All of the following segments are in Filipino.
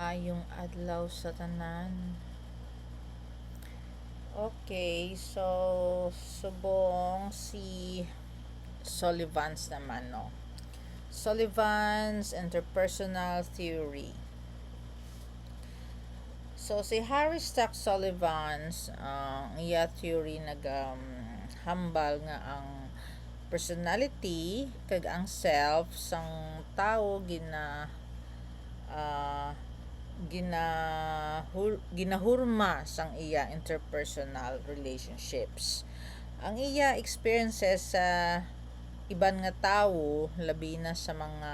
Maayong adlaw sa tanan. Okay, so subong si Sullivan's naman, no. Sullivan's interpersonal theory. So si Harry Stack Sullivan's iya theory hambal nga ang personality kag ang self sang tao ah, ginahurma sang iya interpersonal relationships. Ang iya experiences sa iban nga tawo labi na sa mga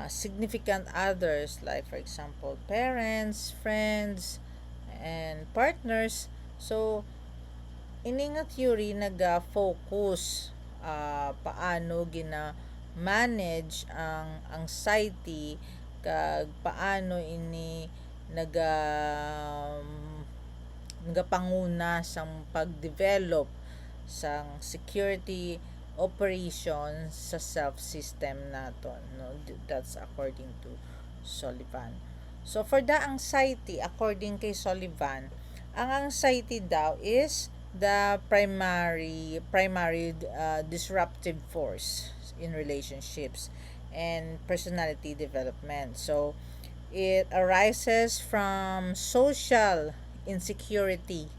significant others, like for example parents, friends, and partners. So ini nga theory naga-focus paano manage ang anxiety kag paano ini naga nagapanguna sang pagdevelop sang security operations sa self-system naton, no. That's according to Sullivan. So for the anxiety, according kay Sullivan, ang anxiety daw is the primary disruptive force in relationships and personality development. So it arises from social insecurity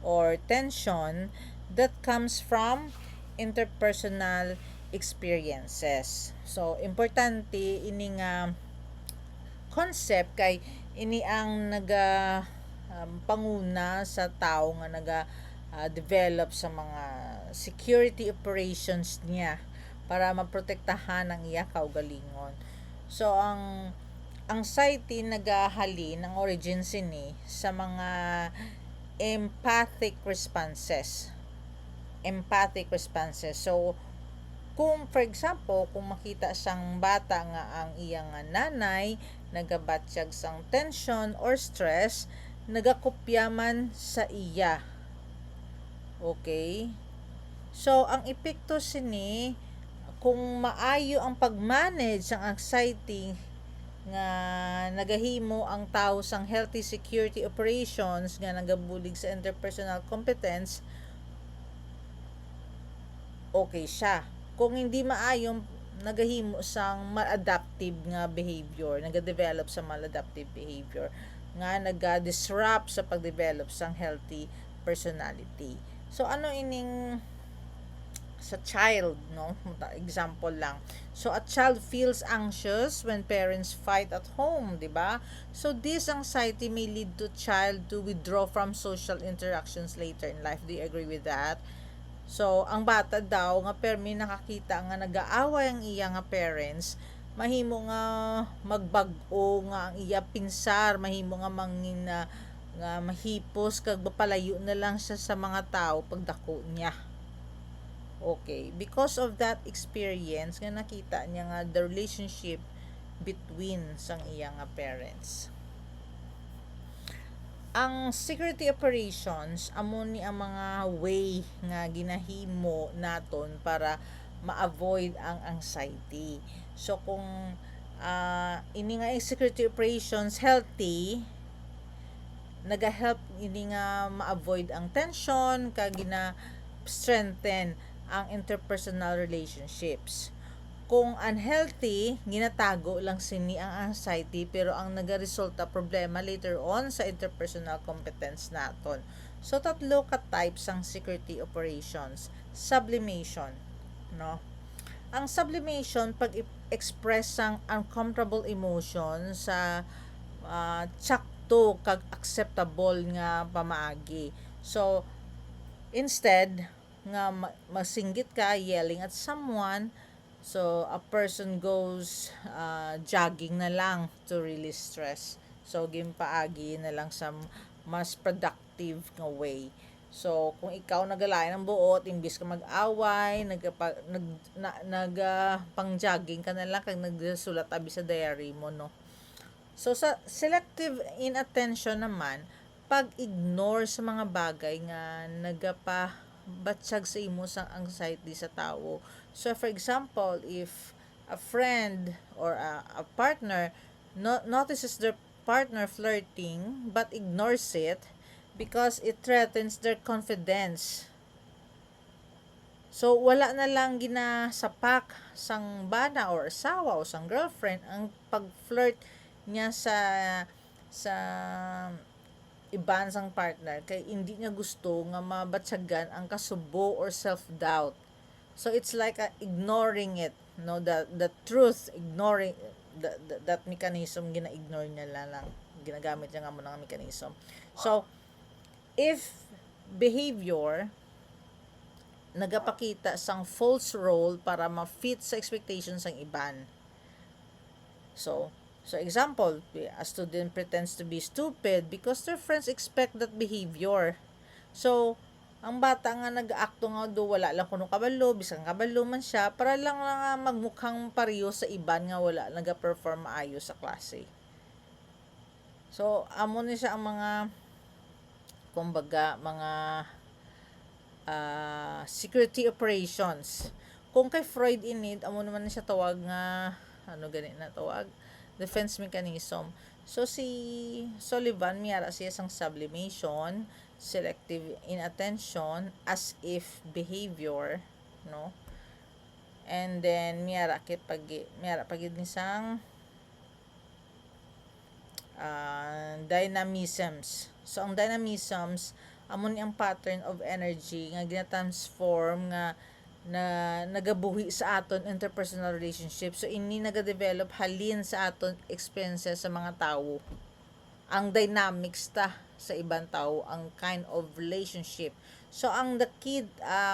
or tension that comes from interpersonal experiences. So importante ini nga concept kay ini ang panguna sa tao nga develop sa mga security operations niya para maprotektahan ang iya kaugalingon. So ang anxiety nagahalin ang origins ini sa mga empathic responses. So kung for example, kung makita sang bata nga ang iyang nanay nagabatsyag sang tension or stress, nagakopya man sa iya. Okay? So ang epekto sini kung maayo ang pagmanage ang anxiety nga nagahimo ang tao sang healthy security operations nga nagabulig sa interpersonal competence, okay siya. Kung hindi maayong nagahimo sang maladaptive nga behavior, nagadevelop sa maladaptive behavior nga naga-disrupt sa pagdevelop sang healthy personality. So ano ining sa child, no? Example lang. So a child feels anxious when parents fight at home, 'di ba? So this anxiety may lead to child to withdraw from social interactions later in life. Do you agree with that? So ang bata daw nga permi nakakita nga nag-aaway ang iya nga parents, mahimo nga magbag-o nga ang iya pinsar, mahimo nga mangin nga mahipos kag mapalayo na lang siya sa mga tao pagdako niya. Okay, because of that experience nga nakita niya nga the relationship between sang iya nga parents. Ang security operations amo ni ang mga way nga ginahimo naton para ma-avoid ang anxiety. So kung ini nga security operations healthy, naga-help ini nga ma-avoid ang tension kag strengthen ang interpersonal relationships. Kung unhealthy, ginatago lang sini ang anxiety pero ang nagaresulta problema later on sa interpersonal competence naton. So tatlo ka types ang security operations. Sublimation, no? Ang sublimation pag express sang uncomfortable emotion sa tsakto kag acceptable nga pamaagi. So instead nga masinggit ka yelling at someone, so a person goes jogging na lang to release stress. So gimpaagi na lang sa mas productive nga way. So kung ikaw nagalain ng buot imbis ka mag-away, pang jogging ka na lang kag nagsulat abi sa diary mo, no. So sa selective inattention naman, pag-ignore sa mga bagay nga nagapabatsyag sa imo sang anxiety sa tao. So for example, if a friend or a partner notices their partner flirting but ignores it because it threatens their confidence. So, wala na lang ginasapak sang bana or asawa o sang girlfriend ang pag-flirt niya sa iban sang partner kay hindi niya gusto nga mabatsagan ang kasubo or self-doubt. So, it's like ignoring it, no, the truth, ignoring that mechanism, gina-ignore niya lang, ginagamit niya nga mo ng mechanism. So, if behavior nagapakita sang false role para ma-fit sa expectations ng iban. So example, a student pretends to be stupid because their friends expect that behavior. So, ang bata nga nag-aakto nga do wala lang kuno kabalo, bisan kabalo man siya, para lang nga magmukhang pareho sa iban nga wala naga-perform maayos sa klase. So, amo ni siya ang mga kumbaga mga security operations. Kung kay Freud inid, amo naman siya tawag nga gani na tawag, defense mechanism. So si Sullivan miyara siya sang sublimation, selective inattention, as if behavior, no? And then miyara pagid ni sang dynamisms. So ang dynamisms amon ang pattern of energy nga gina-transform nga na nagabuhi sa aton interpersonal relationship. So ini nagadevelop halin sa aton experiences sa mga tao. Ang dynamics ta sa ibang tao, ang kind of relationship. So ang the key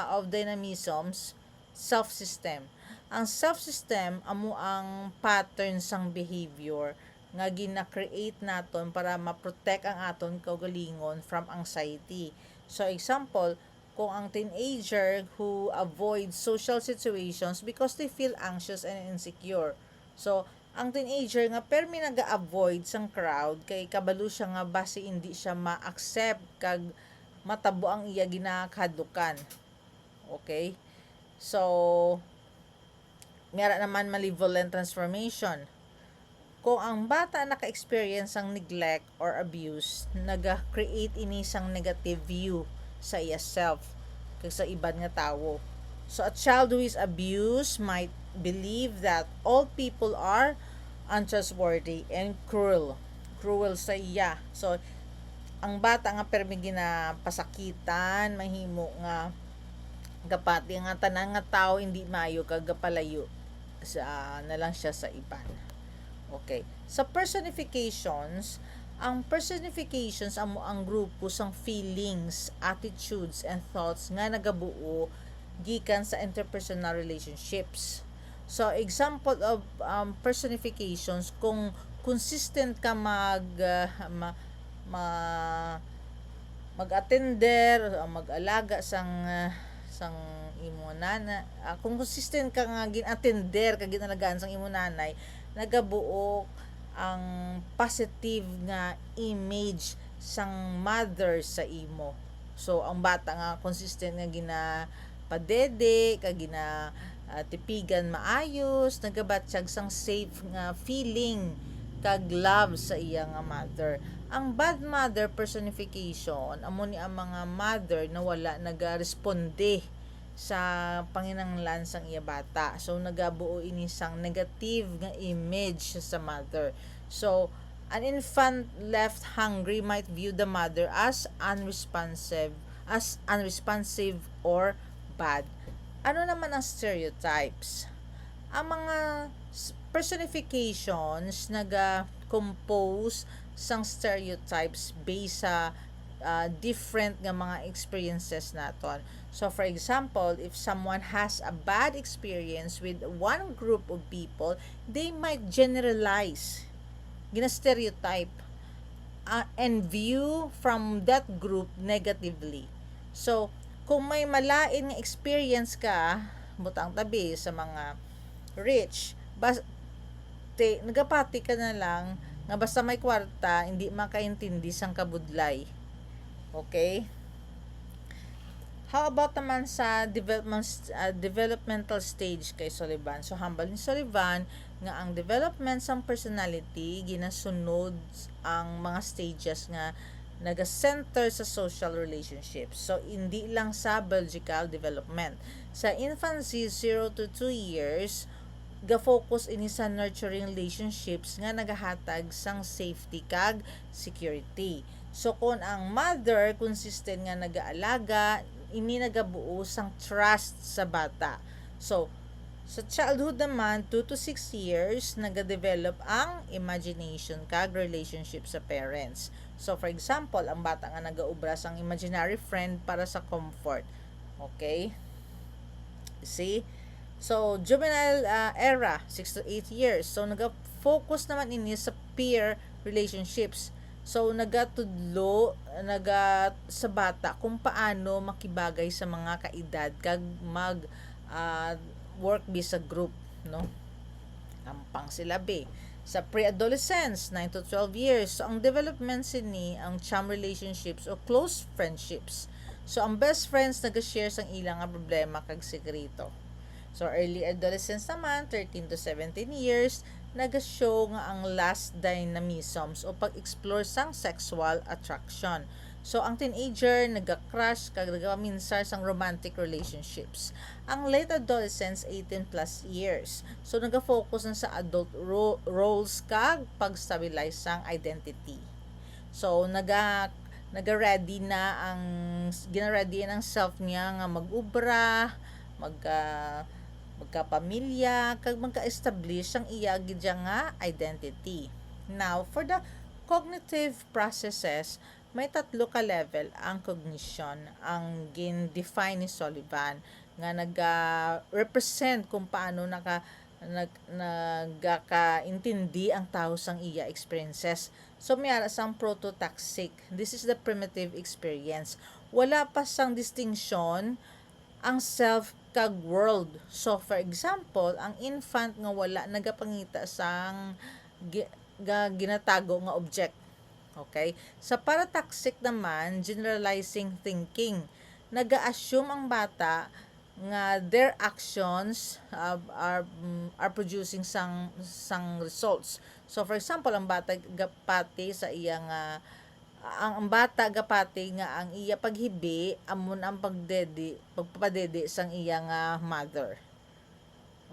of dynamisms, self-system. Ang self-system amo ang pattern sang behavior nga gina-create naton para ma-protect ang aton kaugalingon from anxiety. So example, kung ang teenager who avoids social situations because they feel anxious and insecure. So ang teenager nga permi naga-avoid sang crowd kay kabalo siya nga base hindi siya ma-accept kag matabo ang iya ginakadukan. Okay? So meron naman malevolent transformation. Kung ang bata naka-experience ng neglect or abuse, naga-create ini sang negative view sa iya self kag sa iban nga tawo. So a child who is abused might believe that all people are untrustworthy and cruel sa iya. So ang bata nga permi ginapasakitan, mahimo nga gapati nga tanan nga tao hindi maayo kag gapalayo sa na lang siya sa iban. Okay. Sa personifications, ang personifications amo ang grupo sang feelings, attitudes, and thoughts nga nagabuo gikan sa interpersonal relationships. So, example of personifications, kung consistent ka mag-attender, mag-alaga sang imo nana, kung consistent ka nga gin-attender kag ginalagaan sang imo nanay, nagabuo ang positive nga image sang mother sa imo. So ang bata nga consistent nga ginapadede kag tipigan maayos, nagabatsyag sang safe nga feeling kag love sa iya nga mother. Ang bad mother personification amo ni ang mga mother na wala nagaresponde sa panginahanglan sang iya bata. So nagabuo ini sang negative nga image sa mother. So an infant left hungry might view the mother as unresponsive or bad. Ano naman ang stereotypes? Ang mga personifications naga-compose sang stereotypes based sa different nga mga experiences naton. So for example, if someone has a bad experience with one group of people, they might generalize, gina-stereotype, and view from that group negatively. So kung may malain nga experience ka, butang tabi sa mga rich, nagapati ka na lang nga basta may kwarta, hindi makaintindi sang kabudlay. Okay? How about naman sa developmental stage kay Sullivan? So, humble ni Sullivan, nga ang development sang personality ginasunod ang mga stages nga naga-center sa social relationships. So, hindi lang sa biological development. Sa infancy, 0 to 2 years, ga-focus ini sa nurturing relationships nga nagahatag sang safety kag security. So, kung ang mother consistent nga nagaalaga, ini nagabuo sang trust sa bata. So, sa childhood naman, 2 to 6 years, nagadevelop ang imagination kag relationship sa parents. So, for example, ang bata nga nagaubra sang imaginary friend para sa comfort. Okay? See? So, juvenile era, 6 to 8 years. So, naga-focus naman ini sa peer relationships. So, sa bata kung paano makibagay sa mga kaedad kag mag work sa group, no? Ampang sila be. Sa pre-adolescence, 9 to 12 years. So, ang development sini, ang chum relationships o close friendships. So, ang best friends nag-share sang ilang nga problema kag sekreto. So, early adolescence naman, 13 to 17 years, nag-show nga ang last dynamisms o pag-explore sang sexual attraction. So, ang teenager, nag-crush, kag nag-minsar sang romantic relationships. Ang late adolescents, 18 plus years. So, nag-focus na sa adult roles kag pag-stabilize sang identity. So, naga-ready na ang gina-ready ang self niya nga mag-ubra, magkapamilya, kag magka-establish ang iya gidya nga identity. Now, for the cognitive processes, may 3 ka level ang cognition ang gin-define ni Sullivan nga nag-represent kung paano nagkakaintindi ang tao sang iya experiences. So, may sang prototaxic. This is the primitive experience. Wala pa sang distinction ang self kag world. So, for example, ang infant nga wala nagapangita sang ginatago nga object. Okay? Sa parataxic naman, generalizing thinking. Nag-assume ang bata nga their actions are producing sang results. So, for example, ang bata gapati sa iyang ang bata gapati nga ang iya paghibi amon ang pagpapadede sang iyang mother.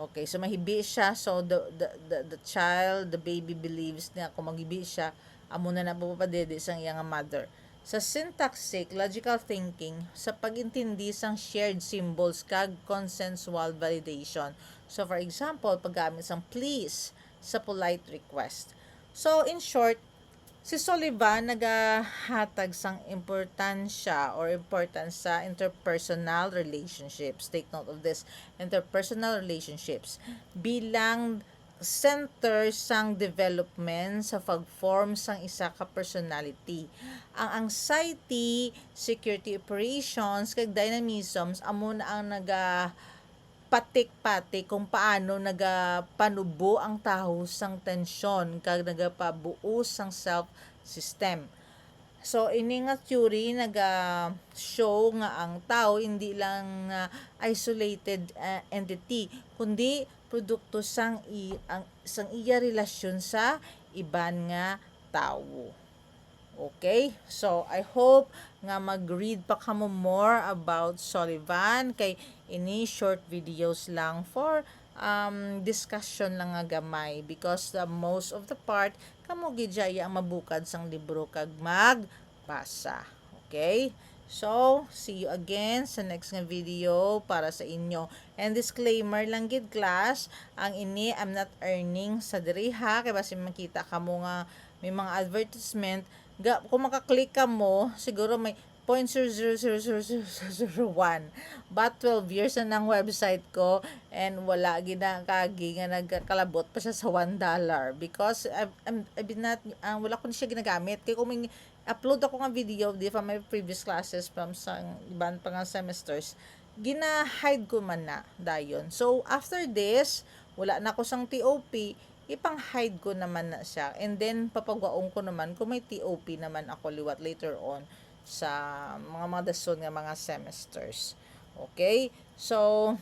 Okay, so mahibi siya. So, the child, the baby believes na kung maghibi siya, amo na napapadede sang iyang mother. Sa syntaxic, logical thinking, sa pagintindi sang shared symbols kag consensual validation. So, for example, paggamit sang please sa polite request. So, in short, si Sullivan nagahatag sang importansya or importance sa interpersonal relationships. Take note of this, interpersonal relationships bilang center sang development sa pag-form sang isa ka personality. Ang anxiety, security operations, kag dynamisms amo na ang patik-patik kung paano nagapanubo ang tao sang tensyon kag nagapabuo sang self-system. So, ini nga theory show nga ang tao hindi lang isolated entity, kundi produkto sang iya relasyon sa iban nga tao. Okay? So, I hope nga mag-read pa kamo more about Sullivan kay ini short videos lang for discussion lang nga gamay because most of the part kamo gidjaya ang mabukad sang libro kag magbasa. Okay? So, see you again sa next nga video para sa inyo. And disclaimer lang gid class, ang ini I'm not earning sa diri ha kay basi makita kamo nga may mga advertisement kung makaklik ka mo, siguro may 0.0000001. But 12 years na ng website ko and wala ginakagi nga nagkalabot pa siya sa $1 because I've been not, wala ko na siya ginagamit. Kaya kung may upload ako nga video from my previous classes from sa ibang pa nga semesters, gina-hide ko man na dayon. So, after this, wala na ako sang TOP, ipang-hide ko naman na siya. And then, papagwaong ko naman kung may TOP naman ako liwat later on sa mga dason nga mga semesters. Okay? So,